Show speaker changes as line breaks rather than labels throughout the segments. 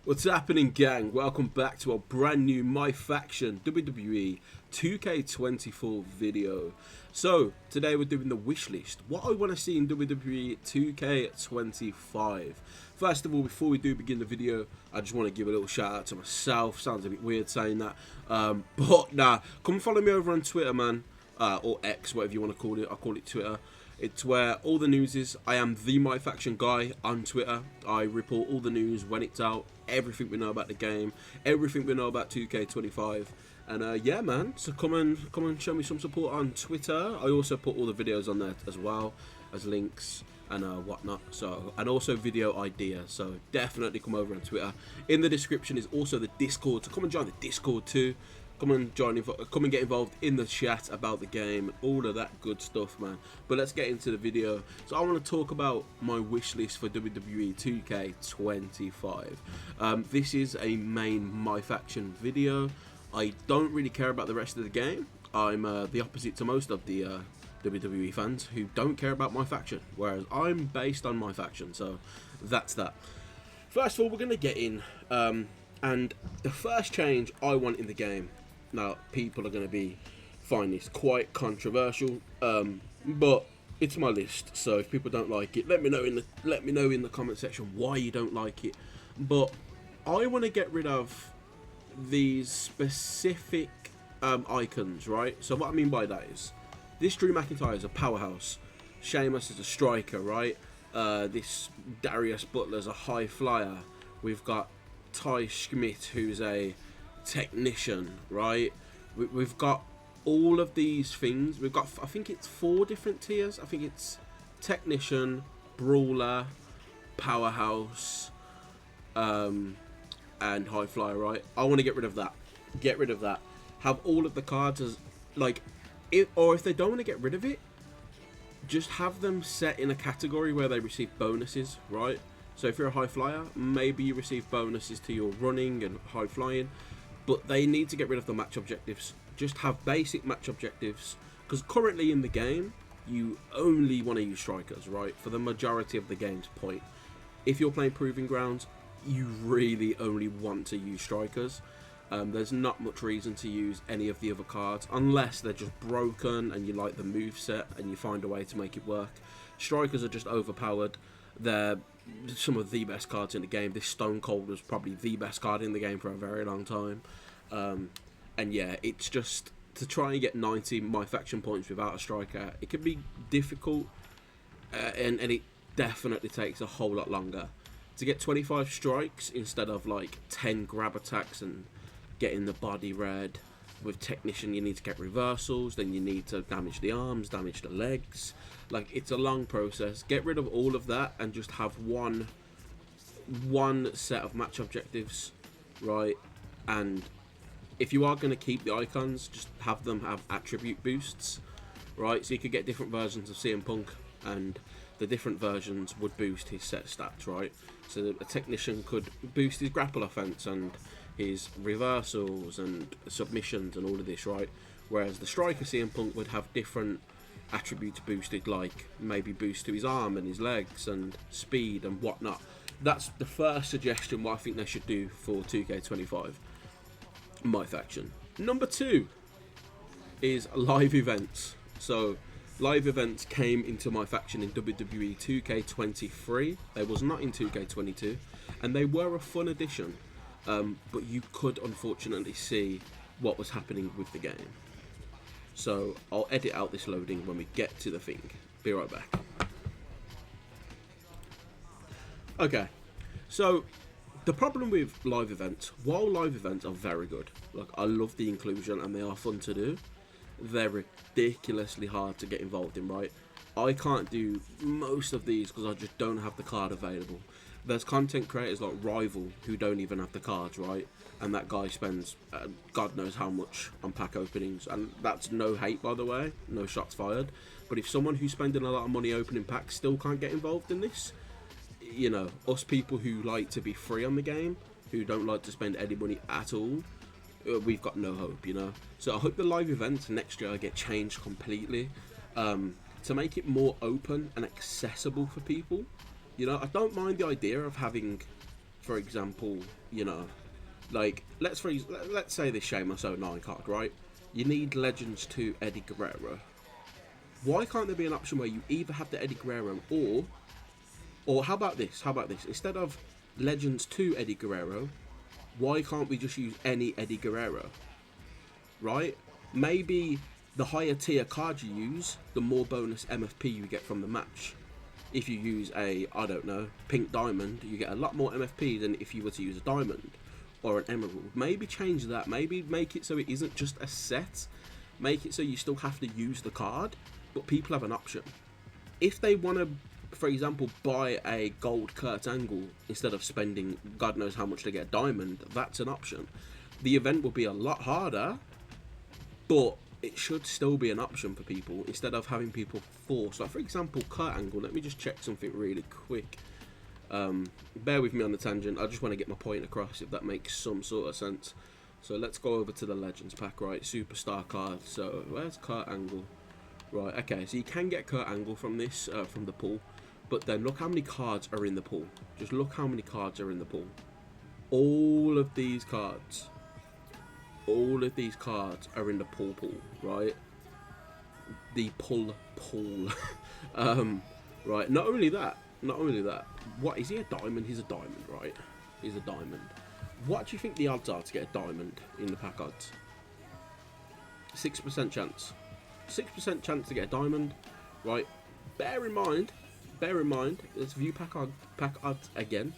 What's happening, gang? Welcome back to a brand new MyFACTION WWE 2K24 video. So, today we're doing the wish list. What I want to see in WWE 2K25. First of all, before we do begin the video, I just want to give a little shout out to myself. Sounds a bit weird saying that. But nah, come follow me over on Twitter, man. Or X, whatever you want to call it. I call it Twitter. It's where all the news is. I am the MyFACTION guy on Twitter. I report all the news when it's out, everything we know about the game, everything we know about 2K25. And yeah, man. So come and show me some support on Twitter. I also put all the videos on there as well as links and whatnot. So, and also video ideas. So definitely come over on Twitter. In the description is also the Discord. So come and join the Discord too. Come and get involved in the chat about the game, all of that good stuff, man. But let's get into the video. So I want to talk about my wish list for WWE 2K25. This is a main MyFACTION video. I don't really care about the rest of the game. I'm the opposite to most of the WWE fans who don't care about MyFACTION, whereas I'm based on MyFACTION. So that's that. First of all, we're going to get in, and the first change I want in the game. Now, people are going to find this quite controversial, but it's my list. So if people don't like it, let me know in the comment section why you don't like it. But I want to get rid of these specific icons, right? So what I mean by that is, this Drew McIntyre is a powerhouse. Sheamus is a striker, right? This Darius Butler's a high flyer. We've got Ty Schmidt, who's a technician, right? We've got all of these things. We've got, I think it's 4 different tiers. I think it's technician, brawler, powerhouse, and high flyer, right? I want to get rid of that. Get rid of that. Have all of the cards as, like, if they don't want to get rid of it, just have them set in a category where they receive bonuses, right? So if you're a high flyer, maybe you receive bonuses to your running and high flying, but they need to get rid of the match objectives. Just have basic match objectives, because currently in the game, you only want to use strikers, right? For the majority of the game's point. If you're playing Proving Grounds, you really only want to use strikers. There's not much reason to use any of the other cards, unless they're just broken and you like the moveset and you find a way to make it work. Strikers are just overpowered. They're some of the best cards in the game. This Stone Cold was probably the best card in the game for a very long time. And yeah, it's just to try and get 90 MyFACTION points without a striker, it can be difficult, and it definitely takes a whole lot longer. To get 25 strikes instead of like 10 grab attacks and getting the body red. With technician, you need to get reversals, then you need to damage the arms, damage the legs. Like, it's a long process. Get rid of all of that and just have one set of match objectives, right? And if you are going to keep the icons, just have them have attribute boosts, right? So you could get different versions of CM Punk, and the different versions would boost his set stats, right? So a technician could boost his grapple offense and his reversals and submissions and all of this, right? Whereas the striker CM Punk would have different attributes boosted, like maybe boost to his arm and his legs and speed and whatnot. That's the first suggestion what I think they should do for 2K25 MyFACTION. Number 2 is live events. So live events came into MyFACTION in WWE 2K23. They was not in 2K22, and they were a fun addition. But you could unfortunately see what was happening with the game. So I'll edit out this loading when we get to the thing. Be right back. Okay, so the problem with live events, while live events are very good, like, I love the inclusion and they are fun to do, they're ridiculously hard to get involved in, right? I can't do most of these because I just don't have the card available. There's content creators like Rival who don't even have the cards, right? And that guy spends God knows how much on pack openings. And that's no hate, by the way. No shots fired. But if someone who's spending a lot of money opening packs still can't get involved in this, you know, us people who like to be free on the game, who don't like to spend any money at all, we've got no hope, you know? So I hope the live events next year get changed completely. To make it more open and accessible for people. You know, I don't mind the idea of having for example, you know, like let's say this Sheamus 09 card, right? You need Legends to Eddie Guerrero. Why can't there be an option where you either have the Eddie Guerrero or how about this? How about this? Instead of Legends to Eddie Guerrero, why can't we just use any Eddie Guerrero? Right? Maybe the higher tier card you use, the more bonus MFP you get from the match. If you use a, I don't know, pink diamond, you get a lot more MFP than if you were to use a diamond or an emerald. Maybe change that. Maybe make it so it isn't just a set. Make it so you still have to use the card, but people have an option. If they want to, for example, buy a gold Kurt Angle instead of spending God knows how much to get a diamond, that's an option. The event will be a lot harder, but it should still be an option for people instead of having people force. Like, for example, Kurt Angle, let me just check something really quick. Bear with me on the tangent. I just want to get my point across, if that makes some sort of sense. So let's go over to the Legends pack, right? Superstar card. So where's Kurt Angle? Right, okay, so you can get Kurt Angle from this, from the pool. But then look how many cards are in the pool. Just look how many cards are in the pool. All of these cards. All of these cards are in the pool, right? The pool. Right, not only that. What, is he a diamond? He's a diamond, right? He's a diamond. What do you think the odds are to get a diamond in the pack odds? 6% chance. 6% chance to get a diamond, right? Bear in mind, let's view pack odds again,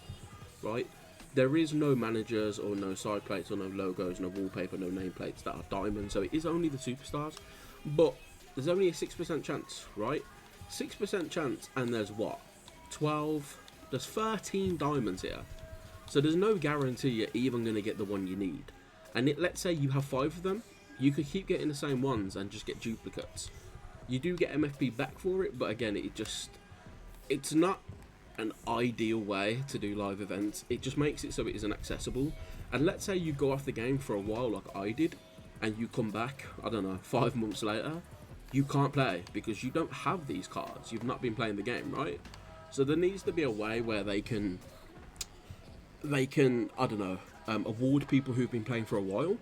right? There is no managers or no side plates or no logos, no wallpaper, no nameplates that are diamonds, so it is only the superstars, but there's only a 6% chance, right? 6% chance, and there's what? 12, there's 13 diamonds here, so there's no guarantee you're even going to get the one you need. And let's say you have 5 of them, you could keep getting the same ones and just get duplicates. You do get MFP back for it, but again, it's not an ideal way to do live events. It just makes it so it isn't accessible. And let's say you go off the game for a while like I did, and you come back, I don't know, 5 months later, you can't play because you don't have these cards. You've not been playing the game, right? So there needs to be a way where they can I don't know, award people who've been playing for a while.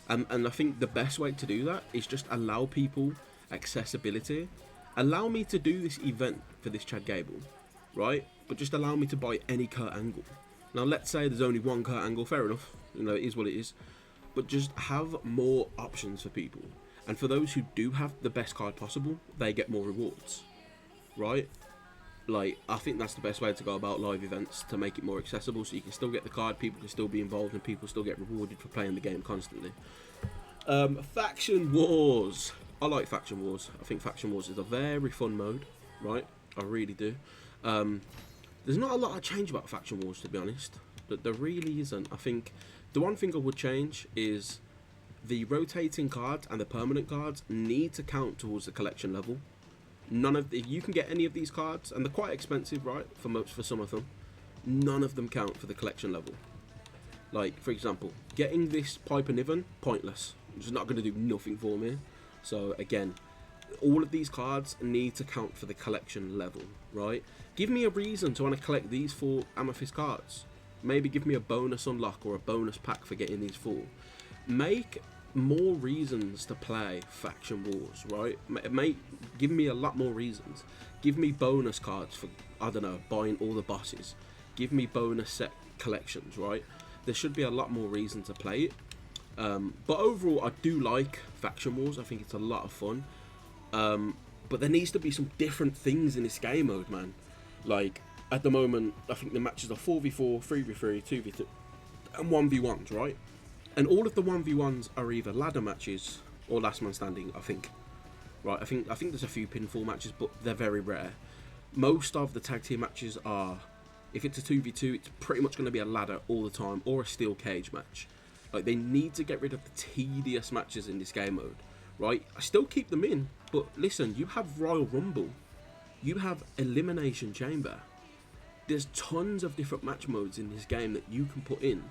And I think the best way to do that is just allow people accessibility. Allow me to do this event for this Chad Gable, right? But just allow me to buy any Kurt Angle. Now, let's say there's only one Kurt Angle, fair enough. You know, it is what it is. But just have more options for people. And for those who do have the best card possible, they get more rewards, right? Like, I think that's the best way to go about live events, to make it more accessible, so you can still get the card, people can still be involved, and people still get rewarded for playing the game constantly. Faction Wars. I like Faction Wars. I think Faction Wars is a very fun mode, right? I really do. There's not a lot of change about Faction Wars, to be honest. But there really isn't. I think the one thing I would change is the rotating cards and the permanent cards need to count towards the collection level. If you can get any of these cards, and they're quite expensive, right, for some of them, none of them count for the collection level. Like, for example, getting this Piper Niven, pointless. It's not going to do nothing for me. So again, all of these cards need to count for the collection level, right? Give me a reason to want to collect these 4 Amethyst cards. Maybe give me a bonus unlock or a bonus pack for getting these 4. Make more reasons to play Faction Wars, right? Give me a lot more reasons. Give me bonus cards for, I don't know, buying all the bosses. Give me bonus set collections, right? There should be a lot more reason to play it. But overall, I do like Faction Wars. I think it's a lot of fun. But there needs to be some different things in this game mode, man. Like, at the moment, I think the matches are 4v4, 3v3, 2v2, and 1v1s, right? And all of the 1v1s are either ladder matches or last man standing, I think. Right, I think there's a few pinfall matches, but they're very rare. Most of the tag team matches are, if it's a 2v2, it's pretty much going to be a ladder all the time, or a steel cage match. Like, they need to get rid of the tedious matches in this game mode, right? I still keep them in, but listen, you have Royal Rumble, you have Elimination Chamber. There's tons of different match modes in this game that you can put in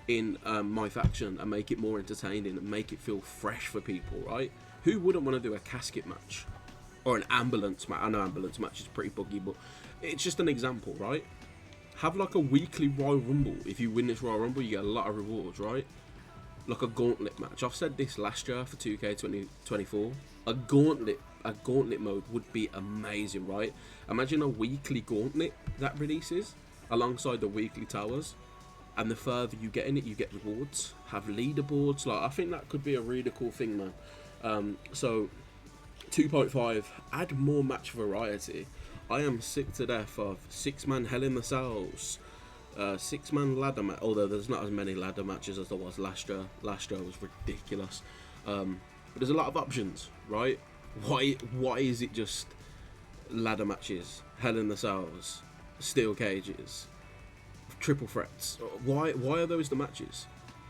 MyFACTION and make it more entertaining and make it feel fresh for people, right? Who wouldn't want to do a casket match or an ambulance match? I know ambulance match is pretty buggy, but it's just an example, right? Have like a weekly Royal Rumble. If you win this Royal Rumble, you get a lot of rewards, right? Like a gauntlet match. I've said this last year for 2K2024. A gauntlet mode would be amazing, right? Imagine a weekly gauntlet that releases alongside the weekly towers, and the further you get in it, you get rewards. Have leaderboards. Like, I think that could be a really cool thing, man. So 2.5, add more match variety. I am sick to death of 6-man Hell in the Cells, 6-man ladder match, although there's not as many ladder matches as there was last year. Last year was ridiculous. But there's a lot of options, right? Why is it just ladder matches, Hell in the Cells, steel cages, triple threats? Why are those the matches?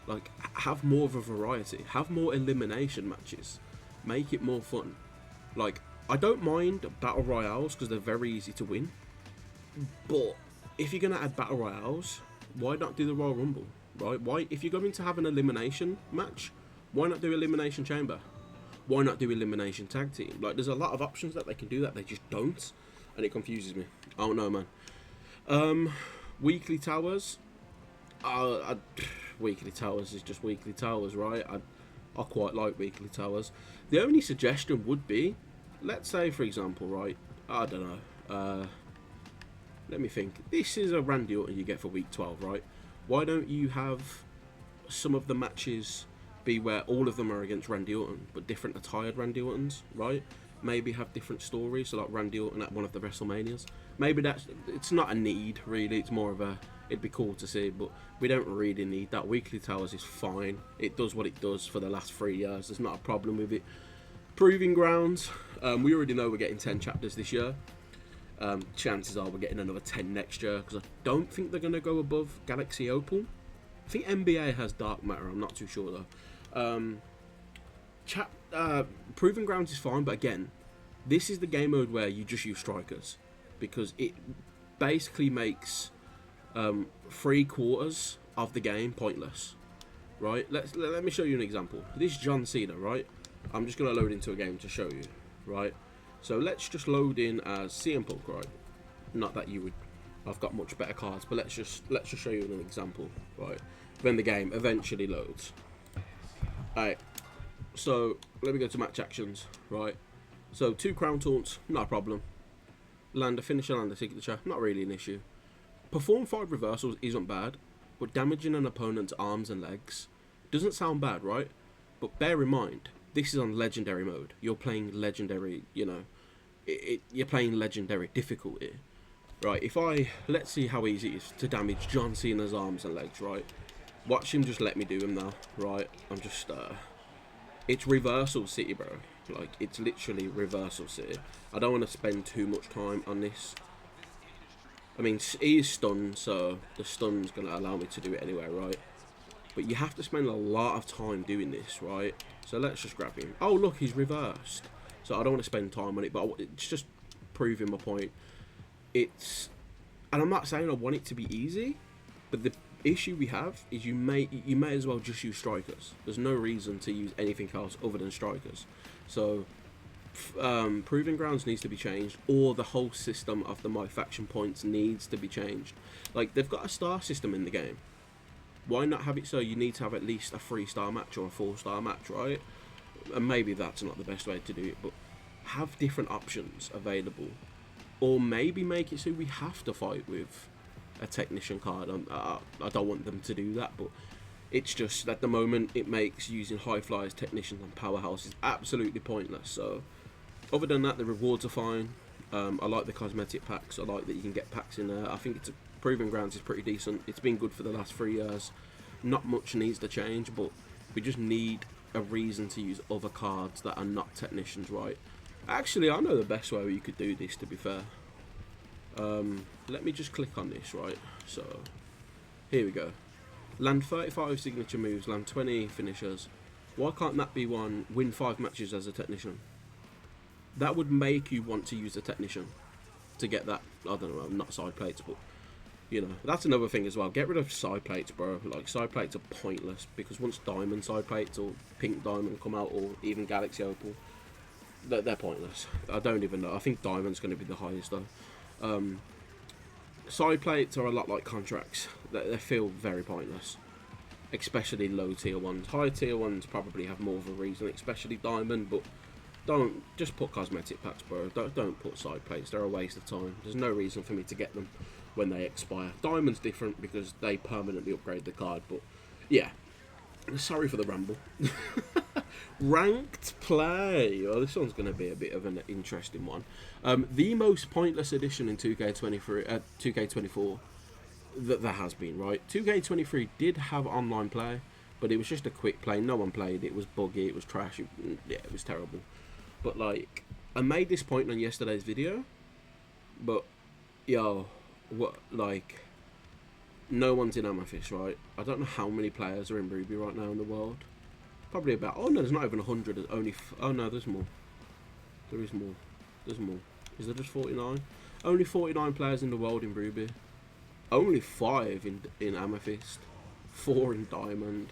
Like, have more of a variety. Have more elimination matches. Make it more fun. Like, I don't mind battle royales because they're very easy to win. But if you're gonna add battle royales, why not do the Royal Rumble, right? Why, if you're going to have an elimination match, why not do elimination chamber? Why not do elimination tag team? Like, there's a lot of options that they can do that they just don't, and it confuses me. I don't know, man. Weekly towers. Weekly towers is just weekly towers, right? I quite like weekly towers. The only suggestion would be, let's say, for example, right? I don't know. Let me think. This is a Randy Orton you get for week 12, right? Why don't you have some of the matches be where all of them are against Randy Orton, but different attired Randy Ortons, right? Maybe have different stories, so like Randy Orton at one of the WrestleManias. Maybe it's not a need, really. It's more of a, it'd be cool to see, but we don't really need that. Weekly towers is fine. It does what it does for the last 3 years. There's not a problem with it. Proving grounds. We already know we're getting 10 chapters this year. Chances are we're getting another 10 next year, because I don't think they're going to go above Galaxy Opal. I think NBA has Dark Matter. I'm not too sure, though. Proving grounds is fine, but again, this is the game mode where you just use strikers, because it basically makes 3/4 of the game pointless, right? Let me show you an example. This is John Cena, right? I'm just going to load into a game to show you, right? So let's just load in as CM Punk, right? Not that you would, I've got much better cards, but let's just show you an example, right? When the game eventually loads. Alright, so let me go to match actions, right? So 2 crown taunts, not a problem. Land a finisher, land a signature, not really an issue. Perform 5 reversals isn't bad, but damaging an opponent's arms and legs doesn't sound bad, right? But bear in mind, this is on legendary mode. You're playing legendary, you know, you're playing legendary difficulty, right? Let's see how easy it is to damage John Cena's arms and legs, right? Watch him just let me do him now, right? I'm just, it's reversal city, bro. Like, it's literally reversal city. I don't want to spend too much time on this. I mean, he is stunned, so the stun's going to allow me to do it anyway, right? But you have to spend a lot of time doing this, right? So let's just grab him. Oh, look, he's reversed. So I don't want to spend time on it, but it's just proving my point. And I'm not saying I want it to be easy, but the issue we have is you may as well just use strikers. There's no reason to use anything else other than strikers. So Proving Grounds needs to be changed, or the whole system of the MyFACTION points needs to be changed. Like, they've got a star system in the game. Why not have it so you need to have at least a 3-star match or a 4-star match, right? And maybe that's not the best way to do it, but have different options available. Or maybe make it so we have to fight with a technician card. I don't want them to do that, but it's just at the moment it makes using high flyers, technicians and powerhouses absolutely pointless. So other than that, the rewards are fine. I like the cosmetic packs. I like that you can get packs in there. I think it's Proving Grounds is pretty decent. It's been good for the last 3 years. Not much needs to change, but we just need a reason to use other cards that are not technicians, right? Actually, I know the best way you could do this, to be fair. Let me just click on this, right? So here we go. Land 35 signature moves, land 20 finishers. Why can't that be one? Win 5 matches as a technician. That would make you want to use a technician to get that. I don't know, not side plates, but you know, that's another thing as well. Get rid of side plates, bro. Like, side plates are pointless, because once diamond side plates or pink diamond come out, or even Galaxy Opal, they're pointless. I don't even know. I think diamond's going to be the highest though. Side plates are a lot like contracts. They feel very pointless, especially low tier ones. High tier ones probably have more of a reason, especially diamond, but don't just put cosmetic packs, bro. Don't put side plates. They're a waste of time. There's no reason for me to get them when they expire. Diamond's different because they permanently upgrade the card, but yeah. Sorry for the ramble. Ranked play. Oh, this one's going to be a bit of an interesting one. The most pointless edition in 2K24 that there has been, right? 2K23 did have online play, but it was just a quick play. No one played. It was buggy. It was trash. It was terrible. But like, I made this point on yesterday's video, but yo, what, like, no one's in Amethyst, right? I don't know how many players are in Ruby right now in the world. Probably about, oh no, there's not even 100. There's only, oh no, there's more. There is more. There's more. Is there just 49? Only 49 players in the world in Ruby. Only 5 in Amethyst. 4 in Diamond.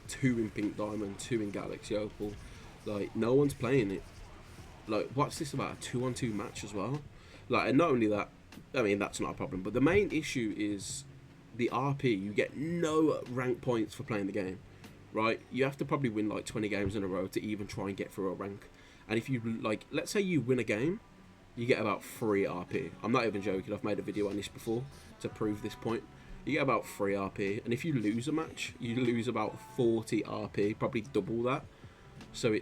2 in Pink Diamond. 2 in Galaxy Opal. Like, no one's playing it. Like, what's this about? A 2-on-2 match as well? Like, and not only that, I mean, that's not a problem, but the main issue is the RP. You get no rank points for playing the game, right? You have to probably win like 20 games in a row to even try and get through a rank. And if you, like, let's say you win a game, you get about 3 RP. I'm not even joking. I've made a video on this before to prove this point. You get about 3 RP, and if you lose a match, you lose about 40 RP, probably double that. So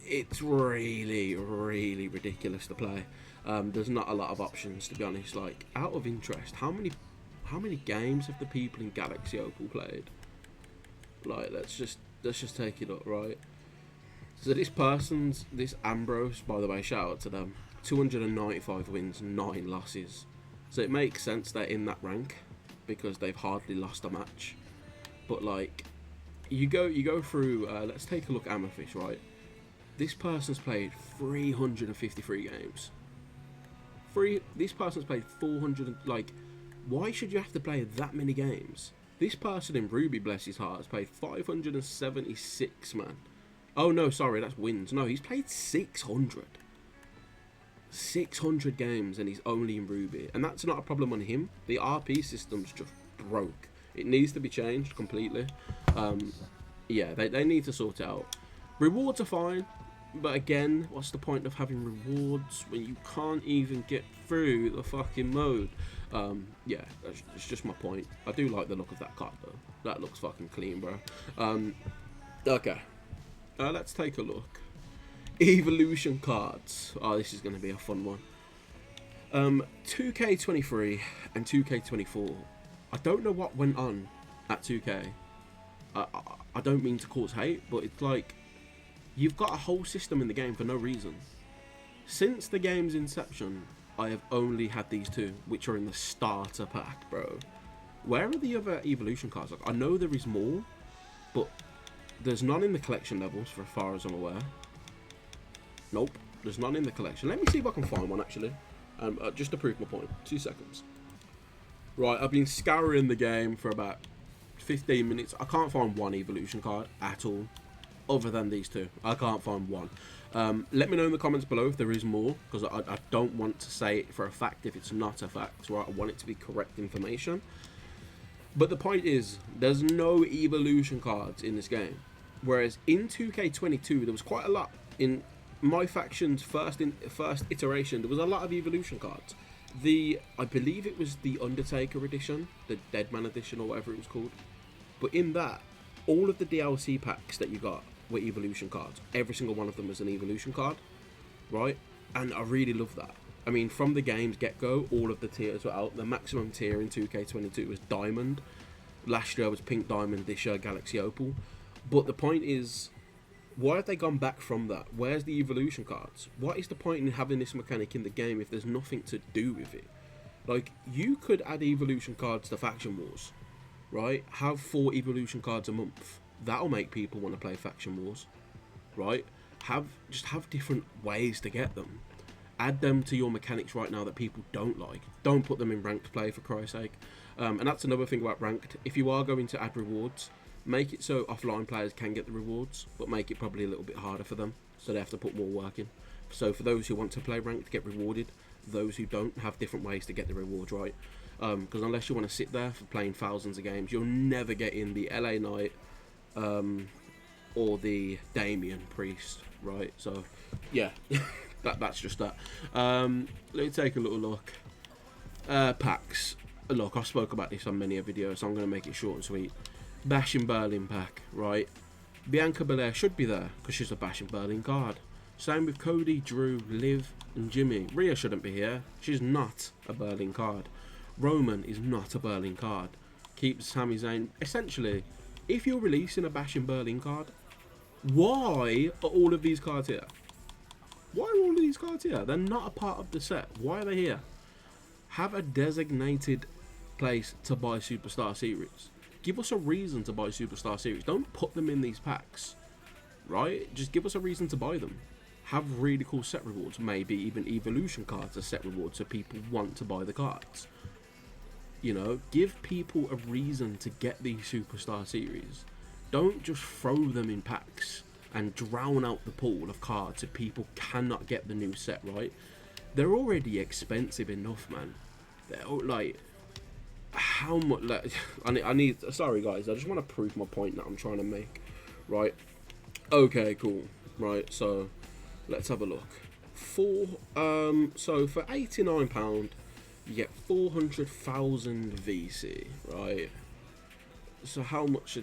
it's really, really ridiculous to play. There's not a lot of options, to be honest. Like, out of interest, how many games have the people in Galaxy Opal played? Like, let's just take it up, right? So this Ambrose, by the way, shout out to them. 295 wins, 9 losses. So it makes sense they're in that rank because they've hardly lost a match. But like, you go through. Let's take a look at Amethyst, right? This person's played 353 games. This person's played 400. Like, why should you have to play that many games? This person in Ruby, bless his heart, has played 576, man. Oh no, sorry, that's wins. No, he's played 600. 600 games, and he's only in Ruby. And that's not a problem on him. The RP system's just broke. It needs to be changed completely. Yeah, they need to sort it out. Rewards are fine, but again, what's the point of having rewards when you can't even get through the fucking mode? Yeah, that's just my point. I do like the look of that card though. That looks fucking clean, bro. Okay, let's take a look. Evolution cards. Oh, this is going to be a fun one. 2K23 and 2K24. I don't know what went on at 2K. I don't mean to cause hate, but it's like, you've got a whole system in the game for no reason. Since the game's inception, I have only had these 2, which are in the starter pack, bro. Where are the other evolution cards? Like, I know there is more, but there's none in the collection levels, for as far as I'm aware. Nope, there's none in the collection. Let me see if I can find one, actually. Just to prove my point. 2 seconds. Right, I've been scouring the game for about 15 minutes. I can't find one evolution card at all, other than these 2. I can't find one. Let me know in the comments below if there is more, because I don't want to say it for a fact if it's not a fact, right? I want it to be correct information. But the point is, there's no evolution cards in this game. Whereas in 2K22, there was quite a lot. In MyFACTION's first iteration, there was a lot of evolution cards. I believe it was the Undertaker edition, the Deadman edition, or whatever it was called. But in that, all of the DLC packs that you got were evolution cards. Every single one of them was an evolution card, right? And I really love that. I mean, from the game's get-go, all of the tiers were out. The maximum tier in 2K22 was Diamond. Last year was Pink Diamond, this year Galaxy Opal. But the point is, why have they gone back from that? Where's the evolution cards? What is the point in having this mechanic in the game if there's nothing to do with it? Like, you could add evolution cards to Faction Wars, right? Have 4 evolution cards a month. That'll make people want to play Faction Wars, right? Just have different ways to get them. Add them to your mechanics right now that people don't like. Don't put them in ranked play, for Christ's sake. And that's another thing about ranked. If you are going to add rewards, make it so offline players can get the rewards, but make it probably a little bit harder for them, so they have to put more work in. So for those who want to play ranked, get rewarded. Those who don't, have different ways to get the rewards, right? Because unless you want to sit there for playing thousands of games, you'll never get in the LA Knight or the Damian Priest, right? So, yeah, that's just that. Let me take a little look. Packs. Look, I've spoke about this on many a video, so I'm going to make it short and sweet. Bash in Berlin pack, right? Bianca Belair should be there because she's a Bash in Berlin card. Same with Cody, Drew, Liv, and Jimmy. Rhea shouldn't be here. She's not a Berlin card. Roman is not a Berlin card. Keep Sami Zayn. Essentially, if you're releasing a Bash in Berlin card, why are all of these cards here? Why are all of these cards here? They're not a part of the set. Why are they here? Have a designated place to buy Superstar Series. Give us a reason to buy Superstar Series. Don't put them in these packs, right? Just give us a reason to buy them. Have really cool set rewards. Maybe even Evolution cards as set rewards so people want to buy the cards. You know, give people a reason to get these Superstar Series. Don't just throw them in packs and drown out the pool of cards so people cannot get the new set, right? They're already expensive enough, man. They're like, how much? Like, I need. Sorry, guys. I just want to prove my point that I'm trying to make, right? Okay, cool. Right, so let's have a look. So for £89, you get 400,000 VC, right? So how much?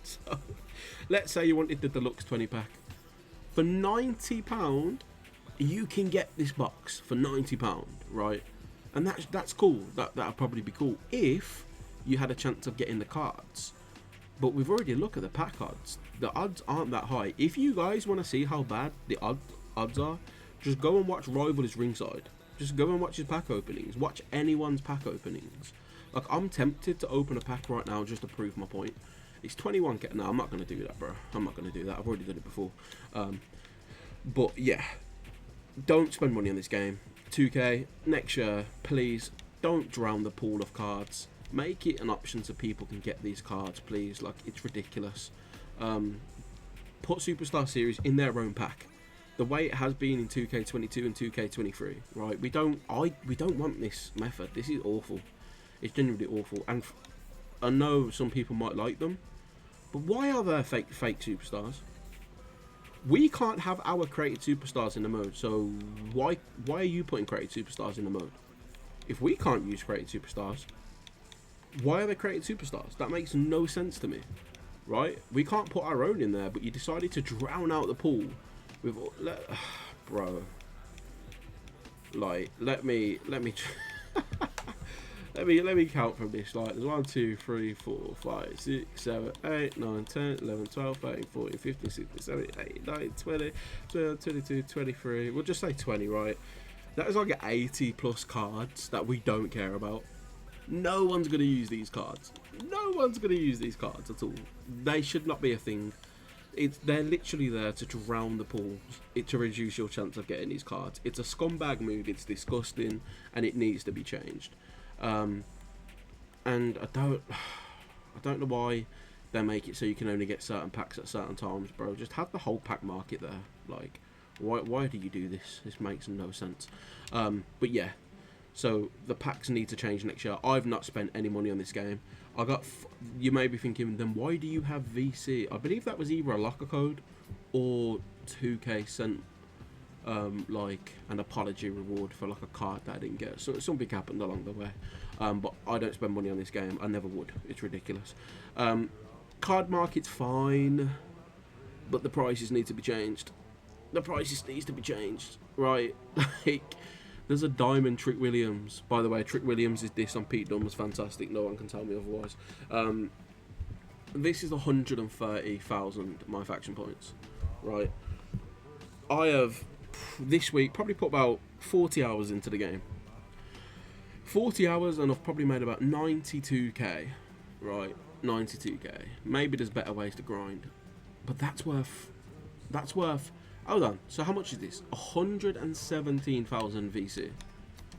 So let's say you wanted the deluxe 20 pack for £90. You can get this box for £90, right? And that's cool. That'll probably be cool if you had a chance of getting the cards. But we've already looked at the pack odds. The odds aren't that high. If you guys want to see how bad the odds are, just go and watch Rival's Ringside. Just go and watch his pack openings. Watch anyone's pack openings. Like, I'm tempted to open a pack right now just to prove my point. It's 21k. No, I'm not going to do that, bro. I'm not going to do that. I've already done it before. But yeah, don't spend money on this game. 2k next year, please. Don't drown the pool of cards. Make it an option so people can get these cards, please. Like, it's ridiculous. Put Superstar Series in their own pack, the way it has been in 2K22 and 2K23. Right? We don't want this method. This is awful. It's genuinely awful. And I know some people might like them, but why are there fake superstars? We can't have our created superstars in the mode, so why are you putting created superstars in the mode? If we can't use created superstars, why are they created superstars? That makes no sense to me, right? We can't put our own in there, but you decided to drown out the pool with, bro. Like, let me let me count from this. Like, there's 1, 2, 3, 4, 5, 6, 7, 8, 9, 10, 11, 12, 13, 14, 15, 16, 17, 18, 19, 20, 21, 22, 23. We'll just say 20, right? That is like 80 plus cards that we don't care about. No one's going to use these cards. No one's going to use these cards at all. They should not be a thing. They're literally there to drown the pools, to reduce your chance of getting these cards. It's a scumbag move. It's disgusting, and it needs to be changed. And I don't know why they make it so you can only get certain packs at certain times, bro. Just have the whole pack market there. Like, why do you do this? This makes no sense. But yeah, so the packs need to change next year. I've not spent any money on this game. You may be thinking, then why do you have VC? I believe that was either a locker code or 2k sent like an apology reward for like a card that I didn't get. So something happened along the way. But I don't spend money on this game. I never would. It's ridiculous. Card market's fine, but the prices need to be changed. The prices needs to be changed, right? Like, there's a diamond Trick Williams. By the way, Trick Williams is this on Pete Dunne's fantastic. No one can tell me otherwise. This is 130,000 MyFACTION points, right? I have this week probably put about 40 hours into the game. 40 hours, and I've probably made about 92k, right? 92k. Maybe there's better ways to grind, but that's worth. Hold on. So how much is this? 117,000 VC.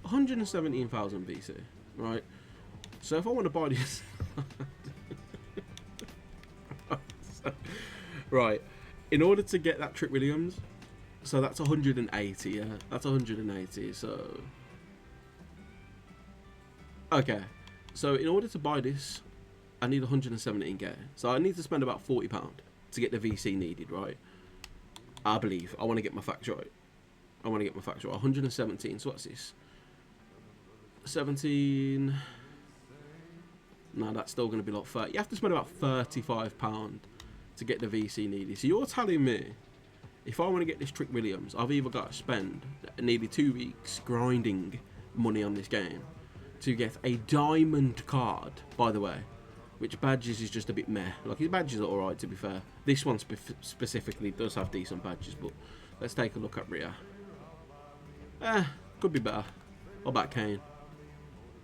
117,000 VC, right? So if I want to buy this, right? In order to get that Trick Williams, so that's 180. Yeah, that's 180. So Okay, so in order to buy this, I need 117k. So I need to spend about £40 to get the VC needed, right? I believe. I want to get my facts right. 117. So what's this? 17. No, that's still going to be like 30. You have to spend about £35 to get the VC needed. So you're telling me, if I want to get this Trick Williams, I've either got to spend nearly 2 weeks grinding money on this game to get a diamond card, by the way, which badges is just a bit meh. Like, his badges are alright, to be fair. This one specifically does have decent badges, but let's take a look at Rhea. Could be better. What about Kane?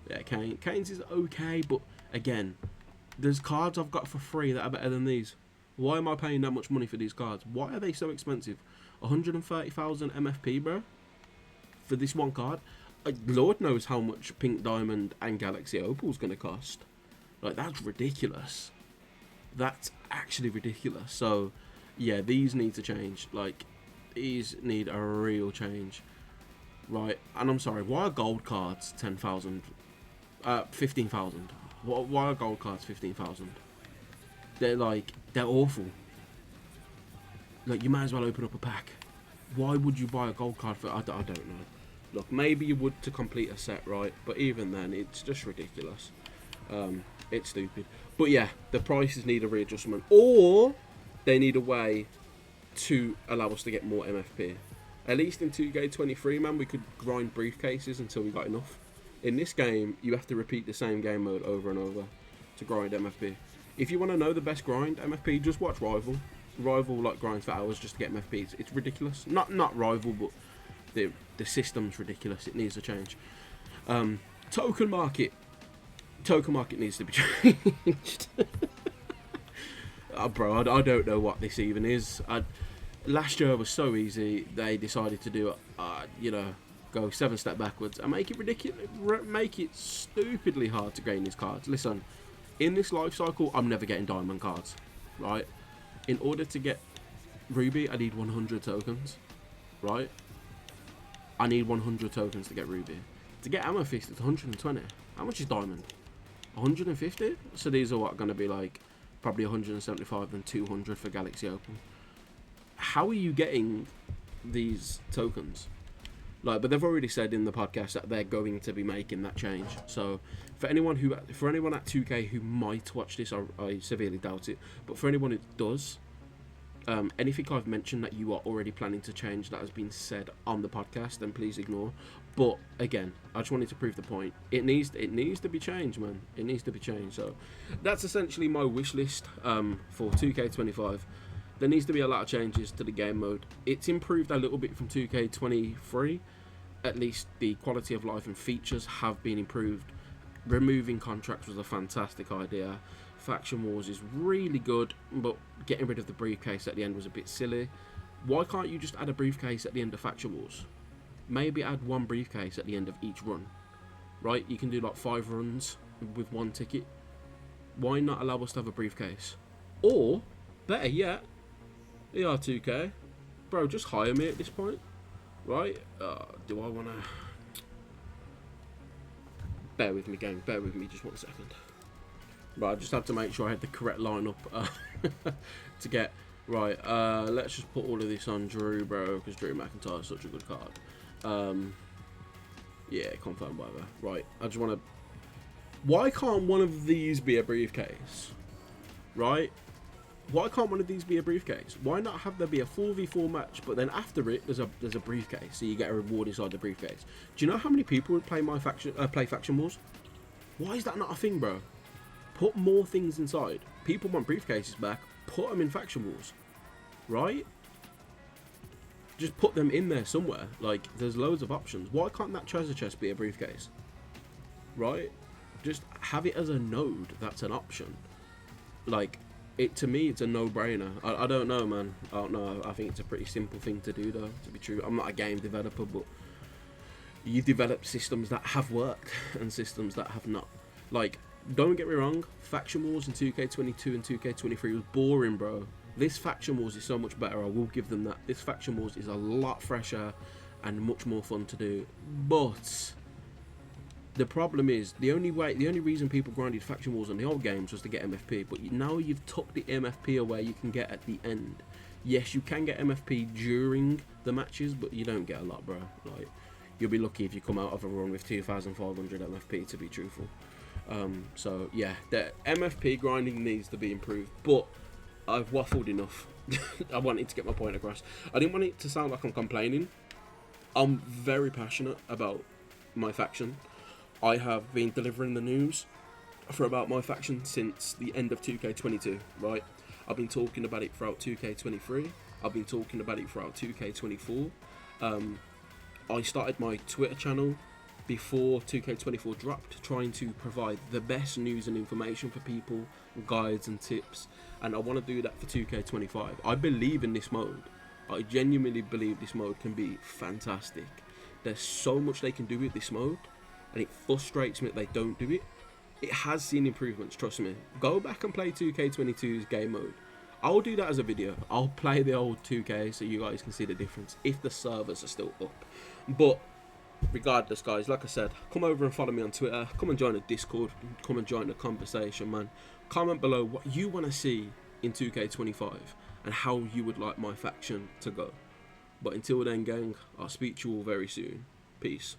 Yeah, Kane's is okay, but again, there's cards I've got for free that are better than these. Why am I paying that much money for these cards? Why are they so expensive? 130,000 MFP, bro, for this one card. Lord knows how much Pink Diamond and Galaxy Opal's going to cost. Like, that's ridiculous. That's actually ridiculous. So, yeah, these need to change. Like, these need a real change. Right, and I'm sorry, why are gold cards 10,000? 15,000. Why are gold cards 15,000? They're awful. Like, you might as well open up a pack. Why would you buy a gold card for? I don't know. Look, maybe you would to complete a set, right? But even then, it's just ridiculous. It's stupid. But yeah, the prices need a readjustment, or they need a way to allow us to get more MFP. At least in 2K23, man, we could grind briefcases until we got enough. In this game, you have to repeat the same game mode over and over to grind MFP. If you want to know the best grind MFP, just watch Rival. Rival like grinds for hours just to get MFP. It's ridiculous. Not Rival, but the system's ridiculous. It needs to change. Token market needs to be changed. Bro, I don't know what this even is. Last year was so easy. They decided to do go 7 steps backwards and make it ridiculous, make it stupidly hard to gain these cards. Listen, in this life cycle, I'm never getting diamond cards, right? In order to get Ruby, I need 100 tokens, right? I need 100 tokens to get Ruby. To get Amethyst, it's 120. How much is diamond? 150? So these are going to be like probably 175 and 200 for Galaxy Open. How are you getting these tokens? Like, but they've already said in the podcast that they're going to be making that change. So for anyone at 2K who might watch this, I severely doubt it. But for anyone who does, anything I've mentioned that you are already planning to change that has been said on the podcast, then please ignore. But again, I just wanted to prove the point. It needs to be changed, man. It needs to be changed. So that's essentially my wish list for 2K25. There needs to be a lot of changes to the game mode. It's improved a little bit from 2K23. At least the quality of life and features have been improved. Removing contracts was a fantastic idea. Faction Wars is really good, but getting rid of the briefcase at the end was a bit silly. Why can't you just add a briefcase at the end of Faction Wars? Maybe add one briefcase at the end of each run. Right? You can do like 5 runs with 1 ticket. Why not allow us to have a briefcase? Or, better yet, ER2K, bro, just hire me at this point, right? Do I want to? Bear with me, gang. Bear with me, just 1 second. Right, I just have to make sure I had the correct lineup to get right. Let's just put all of this on Drew, bro, because Drew McIntyre is such a good card. Yeah, confirm whatever. Right, I just want to. Why can't one of these be a briefcase? Right. Why can't one of these be a briefcase? Why not have there be a 4v4 match, but then after it, there's a briefcase, so you get a reward inside the briefcase. Do you know how many people would play Faction Wars? Why is that not a thing, bro? Put more things inside. People want briefcases back. Put them in Faction Wars, right? Just put them in there somewhere. Like, there's loads of options. Why can't that treasure chest be a briefcase? Right? Just have it as a node. That's an option. Like. To me, it's a no-brainer. I don't know, man. I don't know. I think it's a pretty simple thing to do, though, to be true. I'm not a game developer, but you develop systems that have worked and systems that have not. Like, don't get me wrong, Faction Wars in 2K22 and 2K23 was boring, bro. This Faction Wars is so much better. I will give them that. This Faction Wars is a lot fresher and much more fun to do. But The problem is the only reason people grinded faction wars on the old games was to get MFP. But now you've took the MFP away, you can get at the end. Yes, you can get MFP during the matches, but you don't get a lot, bro. Like, you'll be lucky if you come out of a run with 2,500 MFP, to be truthful. So yeah, the MFP grinding needs to be improved, but I've waffled enough. I wanted to get my point across. I didn't want it to sound like I'm complaining. I'm very passionate about MyFACTION. I have been delivering the news for about MyFACTION since the end of 2K22, right? I've been talking about it throughout 2K23. I've been talking about it throughout 2K24. I started my Twitter channel before 2K24 dropped, trying to provide the best news and information for people, guides and tips, and I want to do that for 2K25. I believe in this mode. I genuinely believe this mode can be fantastic. There's so much they can do with this mode, and it frustrates me that they don't do it. It has seen improvements, trust me. Go back and play 2K22's game mode. I'll do that as a video. I'll play the old 2K so you guys can see the difference if the servers are still up. But regardless, guys, like I said, come over and follow me on Twitter. Come and join the Discord. Come and join the conversation, man. Comment below what you want to see in 2K25 and how you would like MyFACTION to go. But until then, gang, I'll speak to you all very soon. Peace.